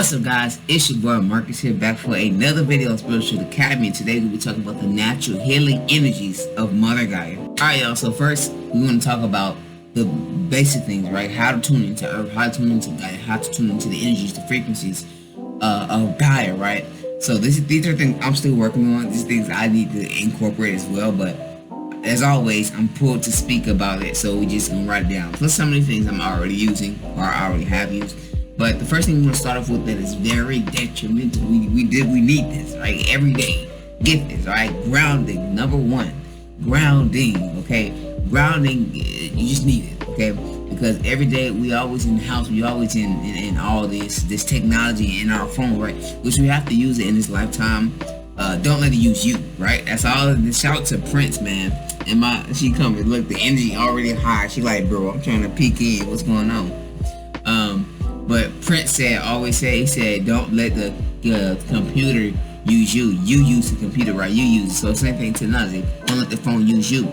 What's up, guys? It's your boy Marcus here, back for another video on Spiritual Academy. Today we'll be talking about the natural healing energies of Mother Gaia. Alright, y'all, so first we want to talk about the basic things, right? How to tune into Earth, how to tune into Gaia, how to tune into the energies, the frequencies of Gaia, right? So these are things I'm still working on. These things I need to incorporate as well, but as always, I'm pulled to speak about it, so we just gonna write it down. Plus some of the things I'm already using or I already have used. But the first thing we want to start off with that is very detrimental. We need this, right? Every day. Get this, right? Grounding, number one. Grounding, okay? Grounding, you just need it, okay? Because every day we always in the house, we always in all this technology in our phone, right? Which we have to use it in this lifetime. Don't let it use you, right? That's all. Shout out to Prince, man. And she come and look, the energy already high. She like, bro, I'm trying to peek in. What's going on? But Prince he said, don't let the computer use you. You use the computer, right? You use it. So same thing to Nazi. Don't let the phone use you.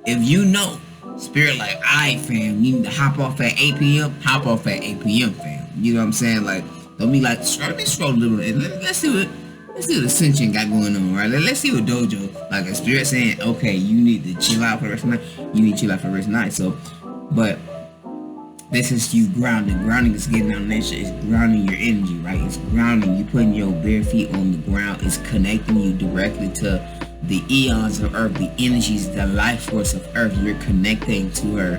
If you know, spirit like, alright, fam, you need to hop off at 8 p.m. Hop off at 8 p.m., fam. You know what I'm saying? Like, don't be like, scroll a little bit. Let's see what ascension got going on, right? Let's see what dojo, like a spirit saying, okay, you need to chill out for the rest of the night. You need to chill out for the rest of the night. So, but this is you grounding. Grounding is getting out of nature. It's grounding your energy, right? It's grounding. You putting your bare feet on the ground. It's connecting you directly to the eons of Earth, the energies, the life force of Earth. You're connecting to her,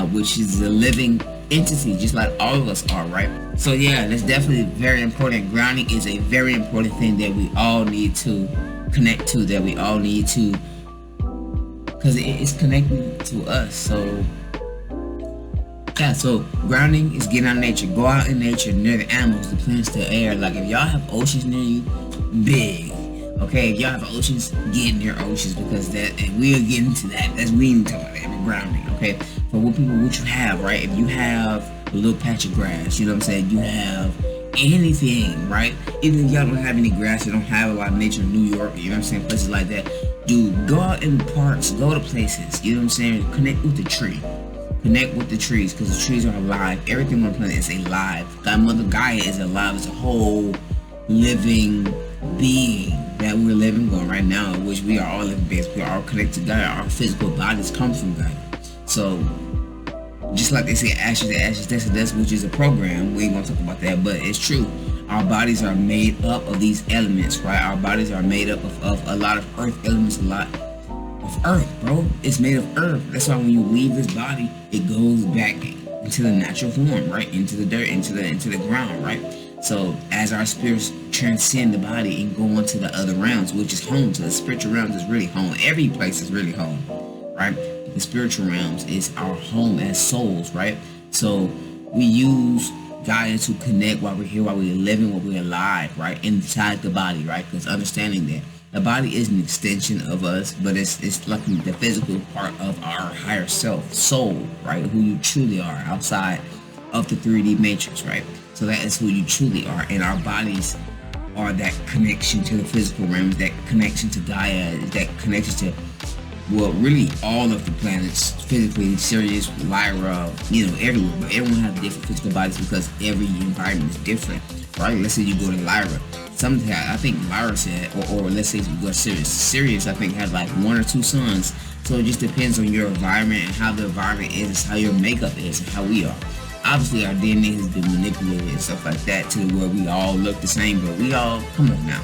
which is a living entity, just like all of us are, right? So yeah, that's definitely very important. Grounding is a very important thing that we all need to connect to, that we all need to, because it's connecting to us. So yeah, so grounding is getting out in nature. Go out in nature, near the animals, the plants, the air. Like if y'all have oceans near you, big. Okay, if y'all have oceans, get near oceans, because that, and we'll get into that. That's we need to talk about that. We're grounding, okay? For what you have, right? If you have a little patch of grass, you know what I'm saying? You have anything, right? Even if y'all don't have any grass, you don't have a lot of nature in New York, you know what I'm saying? Places like that. Dude, go out in parks, go to places, you know what I'm saying? Connect with the tree. Connect with the trees, because the trees are alive. Everything on the planet is alive. Godmother Gaia is alive. It's a whole living being that we're living on right now, in which we are all living beings. We are all connected to Gaia. Our physical bodies come from Gaia. So, just like they say, ashes to ashes, dust to dust, which is a program. We ain't gonna talk about that, but it's true. Our bodies are made up of these elements, right? Our bodies are made up of a lot of earth elements, a lot of earth, bro. It's made of earth. That's why when you leave this body, it goes back into the natural form, right? Into the dirt, into the ground, right? So as our spirits transcend the body and go on to the other realms, which is home to the spiritual realms, is really home. Every place is really home, right? The spiritual realms is our home as souls, right? So we use Gaia to connect while we're here, while we're living, while we're alive, right? Inside the body, right? Because understanding that the body is an extension of us, but it's like the physical part of our higher self, soul, right? Who you truly are outside of the 3D matrix, right? So that is who you truly are, and our bodies are that connection to the physical realms, that connection to Gaia, that connection to, well, really all of the planets, physically, Sirius, Lyra, you know, everywhere. But everyone has different physical bodies because every environment is different, right? Let's say you go to Lyra. Sometimes I think Lyra said, or let's say you go to Sirius. Sirius, I think, has like 1 or 2 suns. So it just depends on your environment and how the environment is, how your makeup is, and how we are. Obviously, our DNA has been manipulated and stuff like that to where we all look the same, but we all, come on now.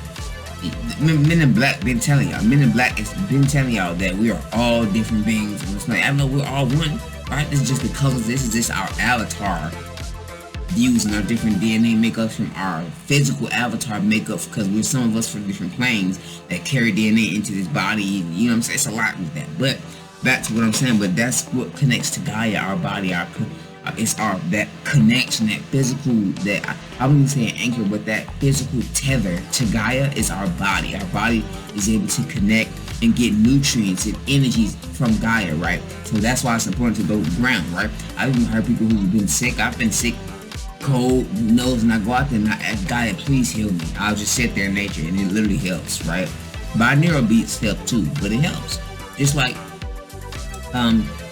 Men in Black been telling y'all. Men in Black has been telling y'all that we are all different beings on this planet. I know we're all one, right? This is just the colors. This is just our avatar using our different DNA makeups from our physical avatar makeups, because we're some of us from different planes that carry DNA into this body. You know what I'm saying? It's a lot with that. But back to what I'm saying. But that's what connects to Gaia, our body, it's our that connection, that physical, that I wouldn't say an anchor, but that physical tether to Gaia is our body. Our body is able to connect and get nutrients and energies from Gaia, right? So that's why it's important to go ground, right? I've even heard people who've been sick. I've been sick, cold, nose, and I go out there and I ask Gaia, please heal me. I'll just sit there in nature, and it literally helps, right? Binaural beats help too, but it helps. Just like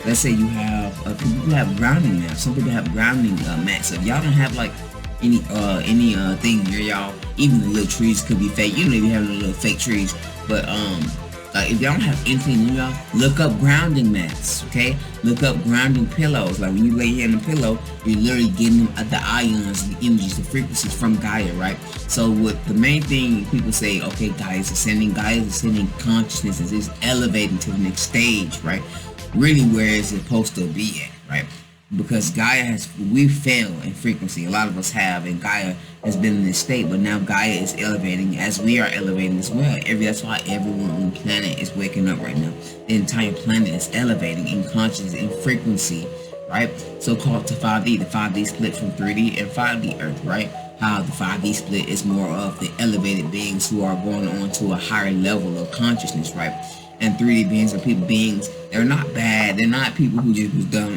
let's say you have people have grounding mats. Some people have grounding mats. So if y'all don't have like any thing near y'all. Even the little trees could be fake. You know, you have little fake trees, but like if y'all don't have anything near y'all, look up grounding mats. Okay, look up grounding pillows. Like when you lay here in a pillow, you're literally getting the ions, the energies, the frequencies from Gaia, right? So what the main thing people say, okay, Gaia's ascending consciousness is elevating to the next stage, right? Really where it's supposed to be at, right? Because Gaia we fail in frequency. A lot of us have, and Gaia has been in this state, but now Gaia is elevating as we are elevating as well. That's why everyone on the planet is waking up right now. The entire planet is elevating in consciousness, in frequency, right? So called to 5D. The 5D split from 3D and 5D Earth, right? How the 5D split is more of the elevated beings who are going on to a higher level of consciousness, right? And 3D beings are beings. They're not bad. They're not people who just was dumb.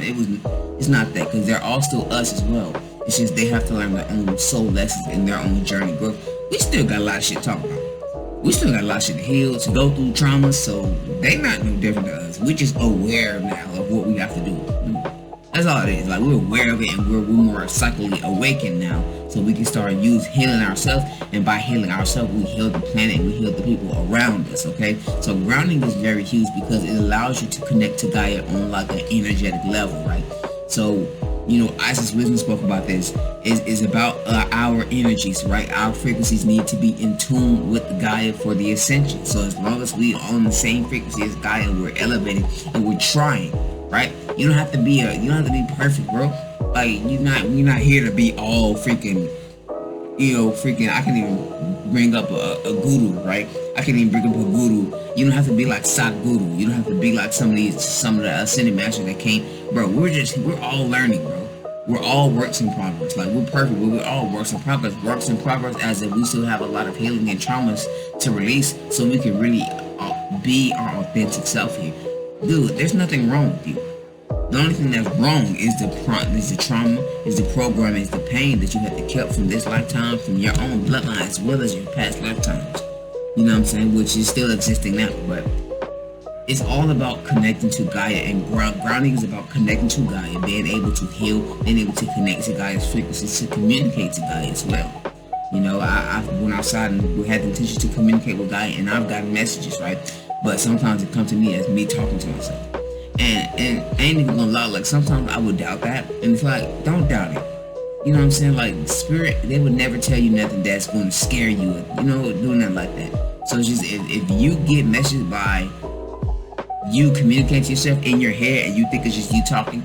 It's not that, because they're all still us as well. It's just they have to learn their own soul lessons in their own journey growth. We still got a lot of shit to talk about. We still got a lot of shit to heal, to go through trauma. So they not no different to us. We're just aware now of what we have to do. That's all it is. Like, we're aware of it, and we're more psychically awakened now, so we can start healing ourselves. And by healing ourselves, we heal the planet and we heal the people around us. Okay, so grounding is very huge because it allows you to connect to Gaia on like an energetic level, right? So, you know, Isis Wisdom spoke about this. Is about our energies, right? Our frequencies need to be in tune with Gaia for the ascension. So as long as we are on the same frequency as Gaia, we're elevating and we're trying. Right? You don't have to be perfect, bro. Like, we're not here to be all freaking, I can even bring up a guru, right? I can even bring up a guru. You don't have to be like Sadhguru. You don't have to be like some of the ascended masters that came, bro. We're all learning, bro. We're all works in progress. Like, we're perfect, but we're all works in progress. Works in progress as if we still have a lot of healing and traumas to release, so we can really be our authentic self here. Dude, there's nothing wrong with you. The only thing that's wrong is the trauma, is the program, is the pain that you have to keep from this lifetime, from your own bloodline, as well as your past lifetimes. You know what I'm saying? Which is still existing now. But it's all about connecting to Gaia, and grounding is about connecting to Gaia, being able to heal, being able to connect to Gaia's frequencies, to communicate to Gaia as well. You know, I went outside and we had the intention to communicate with Gaia, and I've gotten messages, right? But sometimes it comes to me as me talking to myself. And I ain't even gonna lie, like, sometimes I would doubt that. And it's like, don't doubt it. You know what I'm saying? Like, spirit, they would never tell you nothing that's going to scare you, doing nothing like that. So it's just, if you get messages by you communicating to yourself in your head and you think it's just you talking,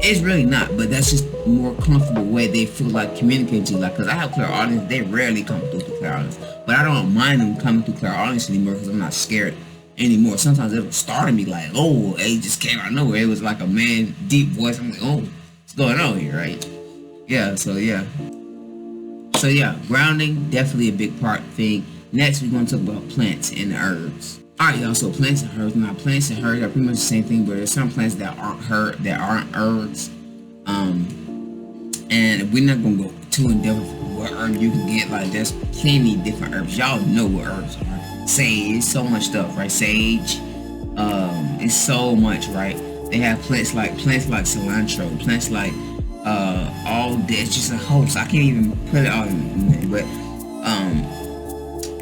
it's really not. But that's just a more comfortable way they feel like communicating to you. Like, because I have clairaudience, they rarely come through clairaudience. But I don't mind them coming through clairaudience anymore because I'm not scared anymore. Sometimes it'll start me like, oh, it just came out of nowhere. It was like a man deep voice. I'm like, oh, what's going on here, right? So grounding, definitely a big part thing. Next, we're going to talk about plants and herbs. Alright, y'all, so plants and herbs. Now, plants and herbs are pretty much the same thing, but there's some plants that aren't herbs. And we're not going to go too in depth with what herb you can get. Like, there's plenty different herbs. Y'all know what herbs are. Sage, so much stuff, right? Sage, it's so much, right? They have plants like cilantro, plants like all that. It's just a host. I can't even put it all in there, but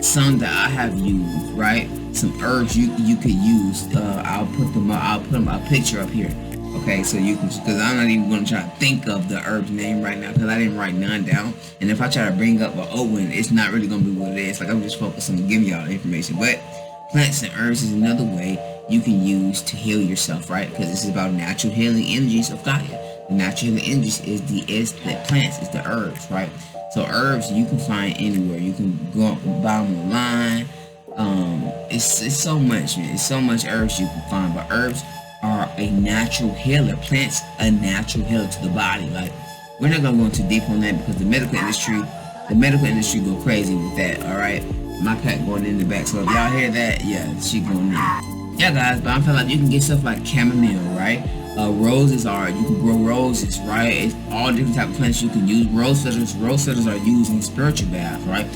some that I have used, right? Some herbs you could use. I'll put a picture up here. Okay, so you can, because I'm not even going to try to think of the herb's name right now because I didn't write none down. And if I try to bring up an old one, it's not really going to be what it is. Like, I'm just focused on giving y'all the information. But plants and herbs is another way you can use to heal yourself, right? Because this is about natural healing energies of Gaia. The natural healing energies is the plants, is the herbs, right? So herbs you can find anywhere. You can go buy them online. It's so much, man. It's so much herbs you can find, but herbs are a natural healer. Plants a natural healer to the body. Like, we're not gonna go too deep on that because the medical industry go crazy with that. All right, my cat going in the back, so if y'all hear that, yeah, she going in. Yeah, guys, but I feel like you can get stuff like chamomile, right? Roses you can grow roses, right? It's all different type of plants you can use. Rose feathers are used in spiritual baths, right?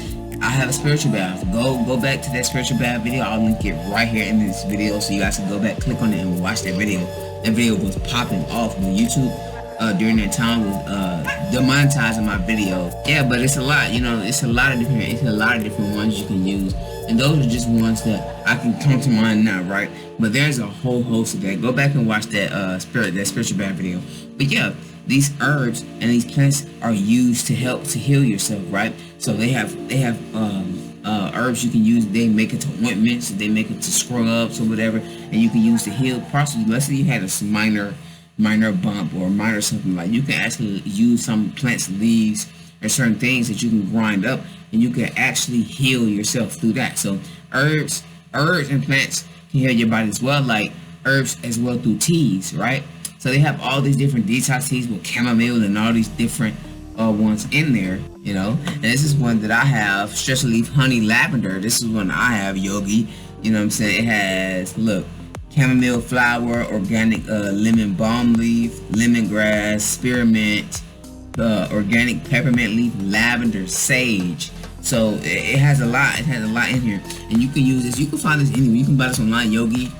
I have a spiritual bath. Go back to that spiritual bath video. I'll link it right here in this video so you guys can go back, click on it, and watch that video. That video was popping off on YouTube. during that time was demonetizing my videos. Yeah, but it's a lot, you know, it's a lot of different ones you can use. And those are just ones that I can come to mind now, right? But there's a whole host of that. Go back and watch that spiritual bath video. But yeah, these herbs and these plants are used to help to heal yourself, right? So they have herbs you can use. They make it to ointments, they make it to scrubs or whatever, and you can use to heal possibly. Let's say you had a minor bump or minor something, like you can actually use some plants leaves or certain things that you can grind up, and you can actually heal yourself through that. So herbs and plants can heal your body as well, like herbs as well through teas, right? So they have all these different detox teas with chamomile and all these different ones in there, you know. And this is one that I have, stress relief honey lavender. This is one I have, yogi, you know what I'm saying. It has, look, chamomile flower, organic lemon balm leaf, lemongrass, spearmint, organic peppermint leaf, lavender, sage. So it has a lot. It has a lot in here, and you can use this. You can find this anywhere. You can buy this online, yogi.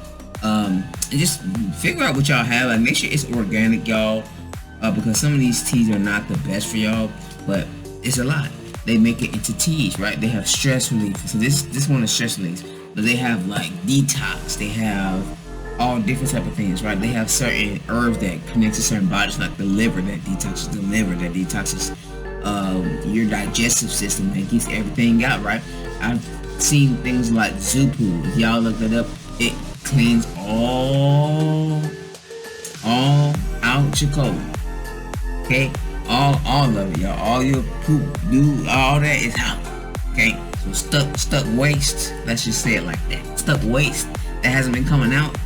And just figure out what y'all have. Like, make sure it's organic, y'all, because some of these teas are not the best for y'all, but it's a lot. They make it into teas, right? They have stress relief. So this one is stress relief, but they have like detox. They have all different type of things, right? They have certain herbs that connect to certain bodies, like the liver that detoxes the liver, that detoxes your digestive system, that gets everything out, right? I've seen things like Zupu. If y'all look it up, it cleans all out your colon. Okay, all of it, y'all. All your poop, all that is out. Okay, so stuck waste. Let's just say it like that. Stuck waste that hasn't been coming out.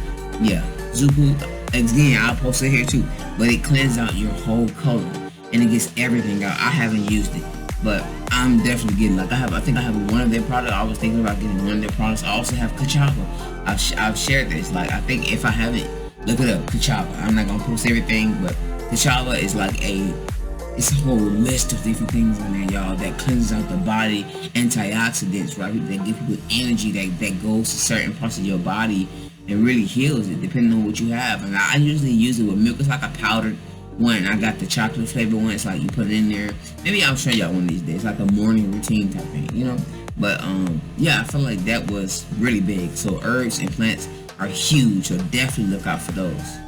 Yeah, Zupu. Again, I'll post it here too. But it cleanses out your whole colon and it gets everything out. I haven't used it, but I'm definitely getting, like, I think I have one of their products. I was thinking about getting one of their products. I also have Kachava. I've shared this. Like, I think if I haven't, look it up, Kachava. I'm not gonna post everything, but Kachava is like it's a whole list of different things in there, y'all, that cleanses out the body, antioxidants, right? That give people energy that goes to certain parts of your body and really heals it, depending on what you have. And I usually use it with milk. It's like a powdered one. I got the chocolate flavor one. It's like you put it in there. Maybe I'll show y'all one of these days, like a morning routine type thing, you know. But yeah, I feel like that was really big. So herbs and plants are huge, so definitely look out for those.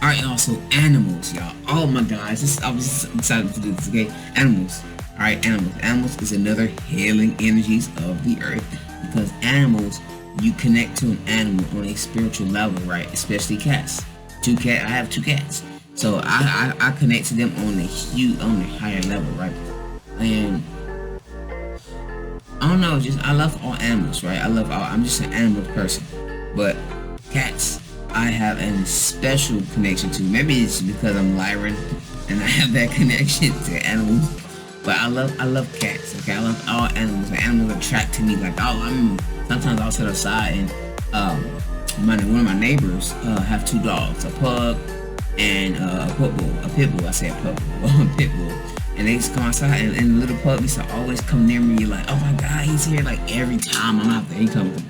Alright, y'all, so animals, y'all. Oh my gosh, I was just excited to do this, okay? Animals. Alright, animals. Animals is another healing energies of the earth, because animals, you connect to an animal on a spiritual level, right? Especially cats. I have 2 cats. So I connect to them on a higher level, right? And I don't know, I love all animals, right? I'm just an animal person. But cats, I have a special connection to. Maybe it's because I'm Lyran and I have that connection to animals. But I love cats, okay? I love all animals. Like, animals attract to me. Like, sometimes I'll sit outside and one of my neighbors have 2 dogs, a pug and a pit bull. I say a pit bull. And they just come outside, and the little pug used to always come near me. You're like, oh my God, he's here. Like, every time I'm out there, he comes.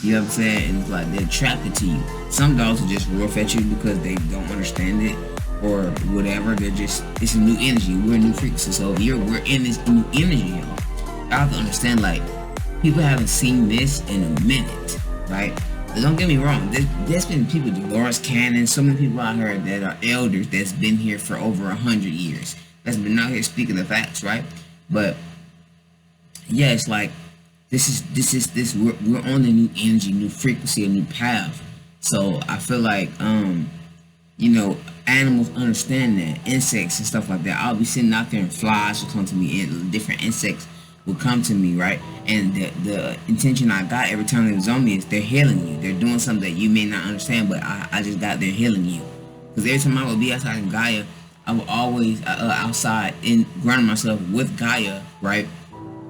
You know what I'm saying? And it's like they're attracted to you. Some dogs will just rough at you because they don't understand it or whatever. It's a new energy. We're a new frequency. So we're in this new energy, y'all have to understand, like, people haven't seen this in a minute, right? But don't get me wrong. There's been people, Dolores Cannon, so many people out here that are elders that's been here for over 100 years. That's been out here speaking the facts, right? But yeah, it's like we're on a new energy, new frequency, a new path. So I feel like you know, animals understand that, insects and stuff like that. I'll be sitting out there and flies will come to me, and different insects will come to me, right? And the intention I got every time they was on me is they're healing you. They're doing something that you may not understand, but I just got there healing you. Because every time I would be outside in Gaia, I would always outside and ground myself with Gaia, right?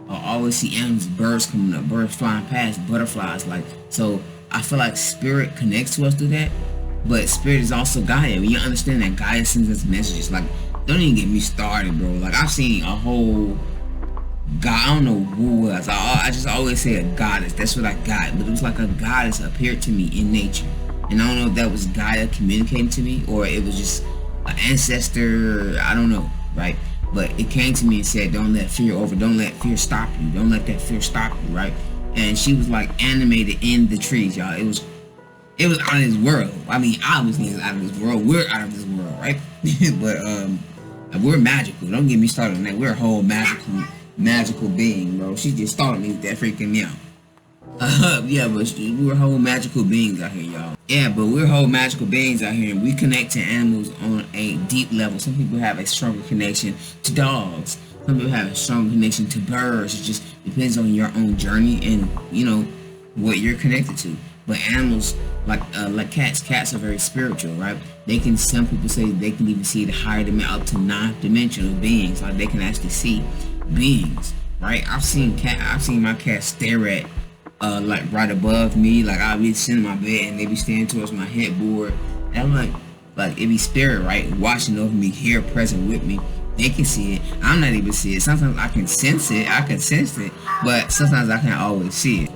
I always see animals, birds coming up, birds flying past, butterflies, like, so I feel like spirit connects to us through that, but spirit is also Gaia. When you understand that Gaia sends us messages, like, don't even get me started, bro. Like, I've seen a whole God, I don't know who it was. I just always say a goddess. That's what I got. But it was like a goddess appeared to me in nature. And I don't know if that was Gaia communicating to me, or it was just an ancestor, I don't know, right? But it came to me and said, don't let fear stop you. Don't let that fear stop you, right? And she was like animated in the trees, y'all. It was out of this world. I mean, obviously it's out of this world. We're out of this world, right? But we're magical. Don't get me started on that. We're a whole magical being, bro. She just started me with that freaking meow. Yeah, but we're whole magical beings out here, y'all. Yeah, but we're whole magical beings out here, and we connect to animals on a deep level. Some people have a stronger connection to dogs. Some people have a stronger connection to birds. It just depends on your own journey and, you know, what you're connected to. But animals, like cats are very spiritual, right? They can, some people say they can even see the higher dimension, up to 9th dimensional beings. Like they can actually see beings, right? I've seen my cat stare at like right above me. Like I'll be sitting in my bed and they be standing towards my headboard, and I'm like it be spirit, right, watching over me, here present with me. They can see it. I'm not even see it. Sometimes I can sense it. But sometimes I can't always see it.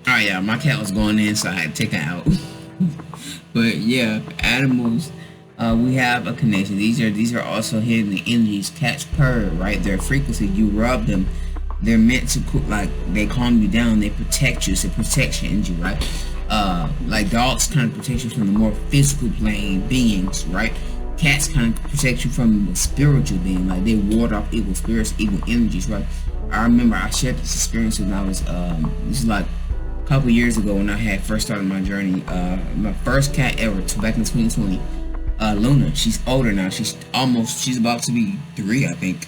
Alright, y'all, my cat was going in, so I had to take her out. But yeah, animals, we have a connection. These are also hidden energies. Cats purr, right? Their frequency, you rub them. They're meant to, like, they calm you down. They protect you. It's a protection energy, right? Like dogs kind of protect you from the more physical plane beings, right? Cats kind of protect you from the spiritual being. Like they ward off evil spirits, evil energies, right? I remember I shared this experience when I was, this is like a couple years ago when I had first started my journey. My first cat ever, back in 2020. Luna. She's older now. She's about to be 3, I think.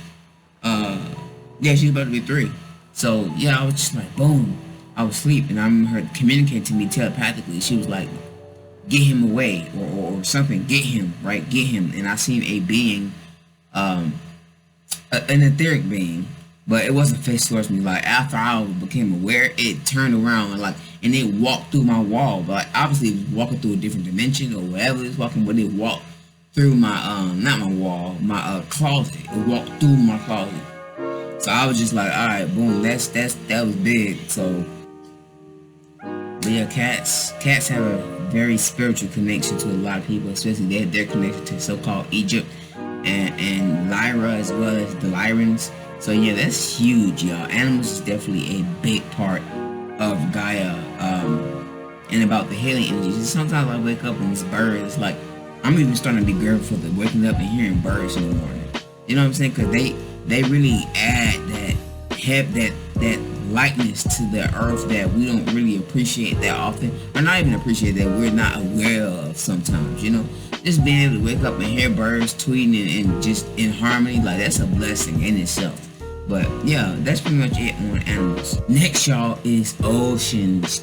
Yeah, she's about to be 3. So yeah, I was just like, boom. I was asleep, and I remember her communicating to me telepathically. She was like, get him away, or something. Get him, right? Get him. And I seen a being, an etheric being, but it wasn't faced towards me. Like after I became aware, it turned around and it walked through my wall. But obviously it was walking through a different dimension or whatever it was walking, but it walked through my not my wall, my closet. It walked through my closet. So I was just like, all right, boom, that was big. So, but yeah, cats have a very spiritual connection to a lot of people, especially they're connected to so-called Egypt and Lyra, as well as the Lyrans. So yeah, that's huge, y'all. Animals is definitely a big part of Gaia, and about the healing energies. And sometimes I wake up and it's birds. Like I'm even starting to be grateful for the waking up and hearing birds in the morning. You know what I'm saying? Because they really add that lightness to the earth that we don't really appreciate that often, or not even appreciate, that we're not aware of sometimes. You know, just being able to wake up and hear birds tweeting and just in harmony, like that's a blessing in itself. But yeah, that's pretty much it on animals. Next, y'all, is oceans.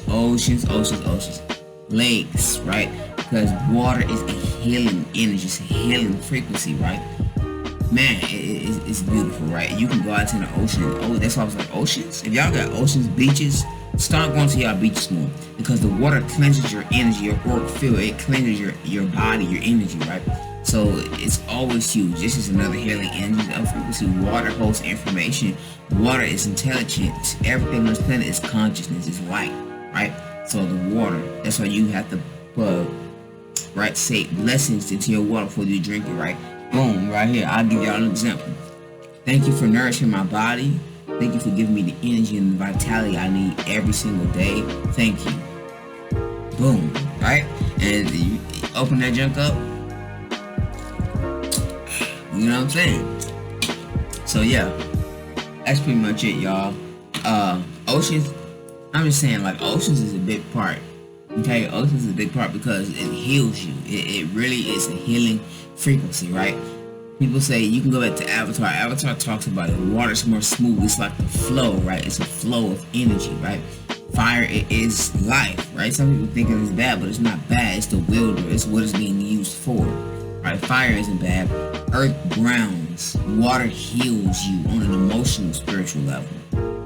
Lakes, right? Because water is a healing energy, it's a healing frequency, right? Man, it's beautiful, right? You can go out to the ocean. Oh, that's why I was like, oceans? If y'all got oceans, beaches, start going to y'all beaches more. Because the water cleanses your energy, your auric field. It cleanses your body, your energy, right? So it's always huge. This is another healing energy of frequency. Water holds information. Water is intelligence. Everything on this planet is consciousness, is light, right? So the water, that's why you have to put, right, say blessings into your water before you drink it, right? Boom, right here. I'll give y'all an example. Thank you for nourishing my body. Thank you for giving me the energy and the vitality I need every single day. Thank you. Boom, right? And you open that junk up. You know what I'm saying? So yeah, that's pretty much it, y'all. Oceans, I'm just saying, like, oceans is a big part. Okay, oceans is a big part because it heals you. It really is a healing frequency, right? People say, you can go back to Avatar. Avatar talks about it. Water's more smooth. It's like the flow, right? It's a flow of energy, right? Fire, it is life, right? Some people think it's bad, but it's not bad. It's the wielder. It's what it's being used for, right? Fire isn't bad. Earth grounds. Water heals you on an emotional, spiritual level.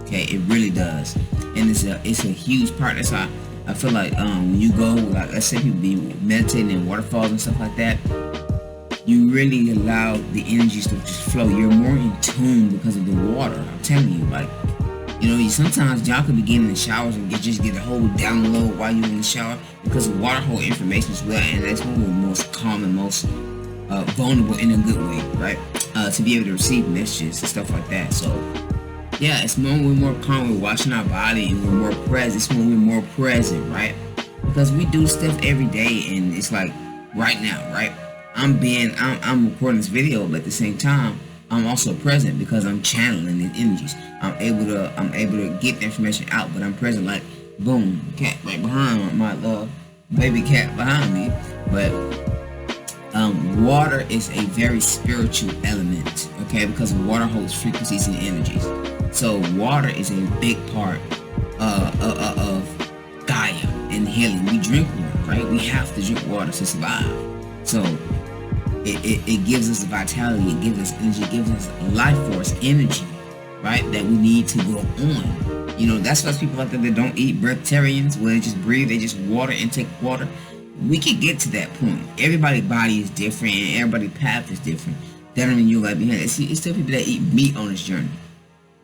Okay, it really does. And it's a huge part. That's why I feel like when you go, like, let's say people be meditating in waterfalls and stuff like that, you really allow the energies to just flow. You're more in tune because of the water. I'm telling you, like, you know, sometimes y'all could be getting in the showers and just get a whole download while you're in the shower because the water hold information as well, and that's one of the most common, most vulnerable in a good way, right? To be able to receive messages and stuff like that. So yeah, it's when we're more calm, we're watching our body, and we're more present. It's when we're more present, right? Because we do stuff every day, and it's like right now, right? I'm recording this video, but at the same time, I'm also present because I'm channeling these energies. I'm able to get the information out, but I'm present. Like boom, cat right behind my baby cat behind me. But water is a very spiritual element, okay? Because water holds frequencies and energies. So water is a big part of Gaia and healing. We drink water, right? We have to drink water to survive. So it gives us vitality, it gives us energy, it gives us life force, energy, right? That we need to go on. You know, that's why people like that don't eat, breatharians, where they just breathe, they just water, intake water. We can get to that point. Everybody's body is different and everybody's path is different. That don't mean you like behind it. See, it's still people that eat meat on this journey.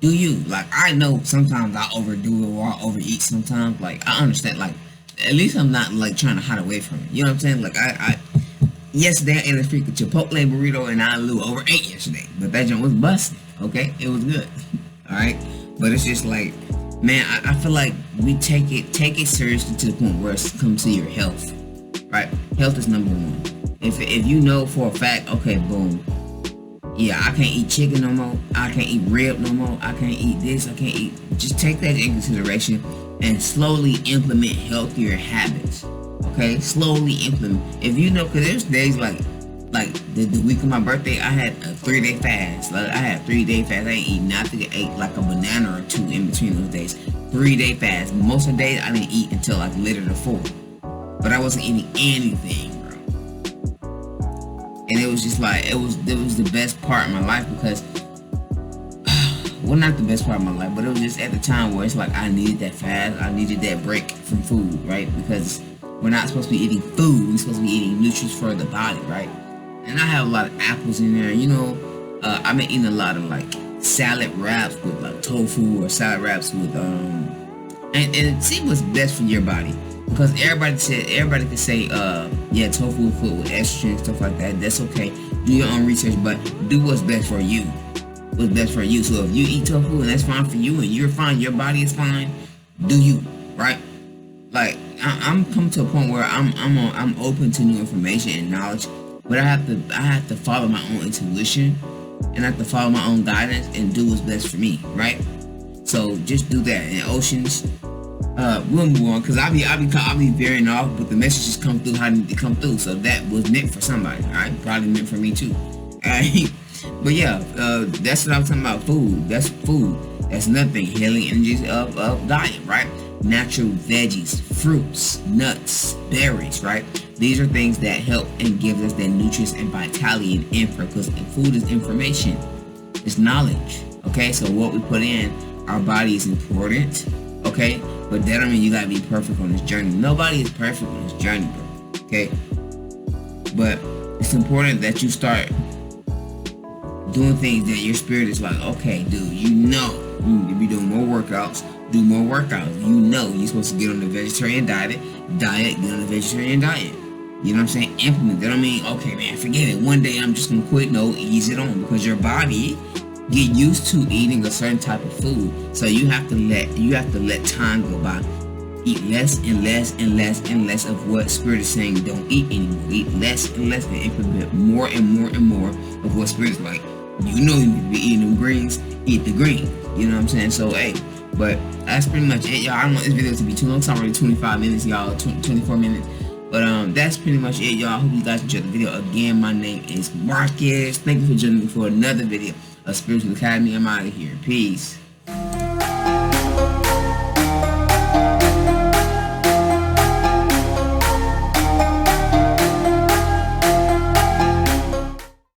Do you? Like, I know sometimes I overdo it or I overeat sometimes. Like, I understand. Like, at least I'm not, like, trying to hide away from it. You know what I'm saying? Like, yesterday I ate a freaking Chipotle burrito and I overate yesterday. But that joint was busted, okay? It was good. Alright? But it's just like, man, I feel like we take it seriously to the point where it comes to your health. Right? Health is number one. If you know for a fact, okay, boom, yeah, I can't eat chicken no more, I can't eat rib no more, I can't eat this, I can't eat, just take that into consideration and slowly implement healthier habits. Okay? Slowly implement. If you know, because there's days like the week of my birthday, I had a 3-day fast. Like, I had a 3-day fast. I didn't eat nothing. I ate like a banana or two in between those days. 3-day fast. Most of the days I didn't eat until like later the 4th. But I wasn't eating anything, bro. And it was just like, it was the best part of my life because, well, not the best part of my life, but it was just at the time where it's like I needed that fast. I needed that break from food, right? Because we're not supposed to be eating food. We're supposed to be eating nutrients for the body, right? And I have a lot of apples in there, you know. I've been eating a lot of like salad wraps with like tofu or salad wraps with and see what's best for your body. Because everybody can say, yeah, tofu is filled with estrogen and stuff like that. That's okay. Do your own research, but do what's best for you. What's best for you. So if you eat tofu and that's fine for you and you're fine, your body is fine, do you, right? Like I'm coming to a point where I'm open to new information and knowledge, but I have to follow my own intuition and I have to follow my own guidance and do what's best for me, right? So just do that. And Oceans, we'll move on because I'll be veering off, but the messages come through how they need to come through. So that was meant for somebody, alright? Probably meant for me too. Alright? But yeah, that's what I'm talking about. Food. That's food. That's nothing. Healing energies of diet, right? Natural veggies, fruits, nuts, berries, right? These are things that help and give us that nutrients and vitality and info, because food is information. It's knowledge. Okay, so what we put in our body is important. Okay, but that don't mean you gotta be perfect on this journey. Nobody is perfect on this journey, bro. Okay, but it's important that you start doing things that your spirit is like, okay, dude, you know, you need to be doing more workouts. Do more workouts. You know you're supposed to get on the vegetarian diet, get on the vegetarian diet. You know what I'm saying? Implement. That don't mean, okay, man, forget it. One day I'm just gonna quit. No, ease it on, because your body get used to eating a certain type of food. So you have to let time go by. Eat less and less and less and less of what Spirit is saying don't eat anymore. Eat less and less and implement more and more and more of what Spirit is like. You know you need to be eating them greens, eat the greens. You know what I'm saying? So hey, but that's pretty much it, y'all. I don't want this video to be too long. It's already 25 minutes, y'all. 24 minutes. But that's pretty much it, y'all. I hope you guys enjoyed the video. Again, my name is Marcus. Thank you for joining me for another video of Spiritual Academy. I'm out of here. Peace.